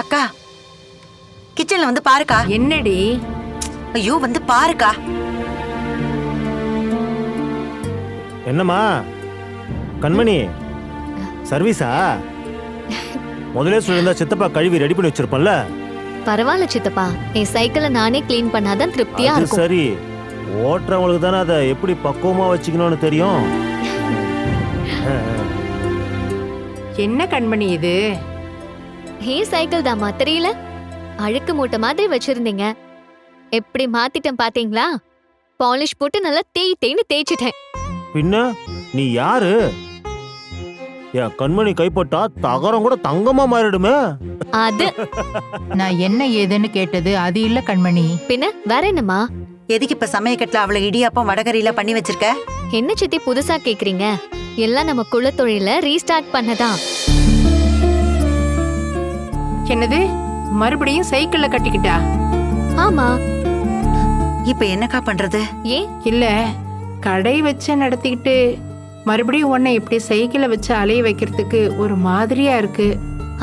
அக்கா கிச்சன்ல வந்து பாருக்கா. என்னடி? ஐயோ வந்து பாருக்கா. என்னம்மா கண்மணி, சர்வீஸா? முதலே சொல்லியிருந்தா சித்தப்பா கழுவி ரெடி பண்ணி வச்சிருப்பேன்ல. பரவாயில்ல சித்தப்பா, என் சைக்கிளை நானே கிளீன் பண்ணாதான் திருப்தியா அது இருக்கும். சரி, ஓட்டுறவங்களுக்கு தானே அதை எப்படி பக்குவமா வச்சுக்கணும்னு தெரியும். என்ன கண்மணி இது? என் சைக்கிள் தாம்மா, தெரியல? அழுக்கு மூட்டை மாதிரி வச்சிருந்தீங்க, எப்படி மாத்திட்டேன் பாத்தீங்களா? பாலிஷ் போட்டு நல்லா தேய்ன்னு தேய்ச்சிட்டேன். பின்ன நீ யாரு? என் கண்மணி கைப்பட்டா தகரம் கூட தங்கமா மாறிடுமே. அது நான் என்ன ஏதுன்னு கேட்டது அது இல்ல கண்மணி. பின்ன வேற என்னம்மா? எதுக்கு இப்ப சமயக்கட்டுல அவ்வளவு இடியாப்பம் வடகரியில பண்ணி வச்சிருக்க? என்ன சித்தி புதுசா கேக்குறீங்க? எல்லாம் நம்ம குலத்தொழில ரீஸ்டார்ட் பண்ணதான். என்னது, மறுபடியும் சைக்கிள்ல கட்டிக்கிட்டா? ஆமா. இப்ப என்னக்கா பண்றது? ஏன்? இல்ல, கடை வச்சு நடத்திக்கிட்டு மறுபடியும் உன்னை இப்படி சைக்கிளை வச்சு அலைய வைக்கிறதுக்கு ஒரு மாதிரியா இருக்கு.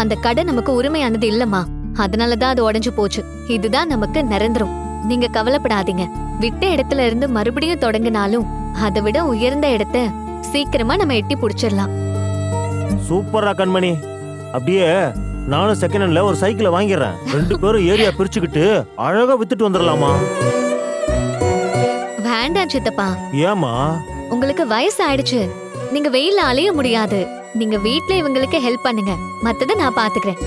அந்த கடை நமக்கு உரிமையானது இல்லம்மா, அதனாலதான் அது உடைஞ்சு போச்சு. இதுதான் நமக்கு நிரந்தரம். நீங்க கவலைப்படாதீங்க. விட்ட இடத்துல இருந்து மறுபடியும் தொடங்கினாலும் அதை விட உயர்ந்த இடத்த சீக்கிரமா நம்ம எட்டி புடிச்சிடலாம். சூப்பரா கண்மணி. அப்படியே நானும் செகண்ட் ஹேண்ட்ல ஒரு சைக்கிளை வாங்கிடுறேன். 2 பேரும் ஏரியா பிரிச்சுக்கிட்டு அழகா வித்துட்டு வந்துடலாமா? வேண்டாம் சித்தப்பா, ஏமா? உங்களுக்கு வயசு ஆயிடுச்சு. நீங்க வெயில்ல அலைய முடியாது. நீங்க வீட்ல இவங்களுக்கு ஹெல்ப் பண்ணுங்க, மத்தத நான் பாத்துக்கிறேன்.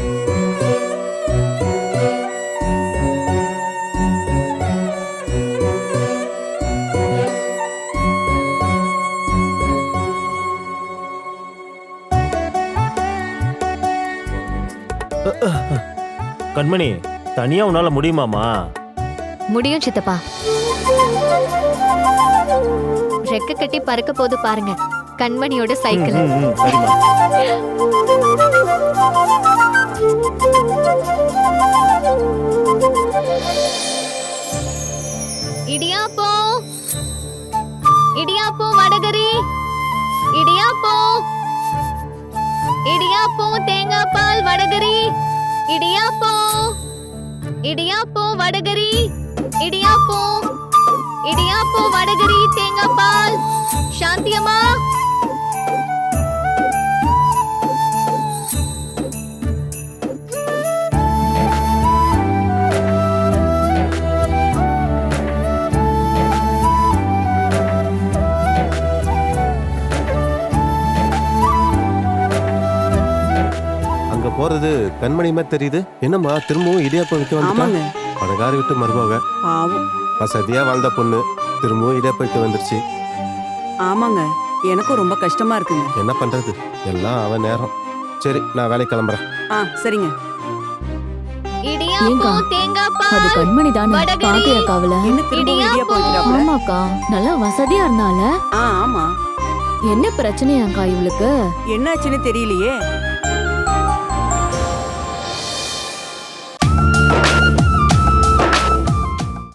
கண்மணி, தனியா உன்னால முடியுமாமா? முடியும் சித்தப்பா. ரெக்க கட்டி பறக்க போது பாருங்க கண்மணியோட சைக்கிள். சரிம்மா. இடியாப்போ, இடியாப்போ வடகரி, இடியாப்போ, இடியாப்போ தேங்காய் பால் வடகரி, இடியாப்போ, இடியாப்போ வடகரி, இடியாப்போ, இடியாப்போ வடகரி தேங்காய் பால். சாந்தி அம்மா, அங்க போறது கண்மணி மாதிரி தெரியுது. என்னம்மா திரும்பவும் இடியாப்பம் விற்க வந்துட்டாங்க? பணக்கார விட்டு மருமக, பாவம். வசதியா வாழ்ந்த பொண்ணு திரும்பவும் இடியாப்பம் விற்க வந்துருச்சு. ஆமாங்க, எனக்கும் ரொம்ப கஷ்டமா இருக்குங்க. என்ன பண்றது, எல்லாம் அவன் நேரம். சரி, நான் வேலைக்கு கிளம்புறேன். சரிங்க. இடியாப்போ தேங்காய் அது பால் கண்மணி தானே? வடகரி. பாத்தியாக்கா அவள? என்ன திரும்ப இடியாப்பம் வைக்கிறாப்ல? ஆமாக்கா, நல்லா வசதியா இருந்தால. ஆமா. என்ன பிரச்சனையாக்கா இவளுக்கு? என்னாச்சுன்னு தெரியலையே.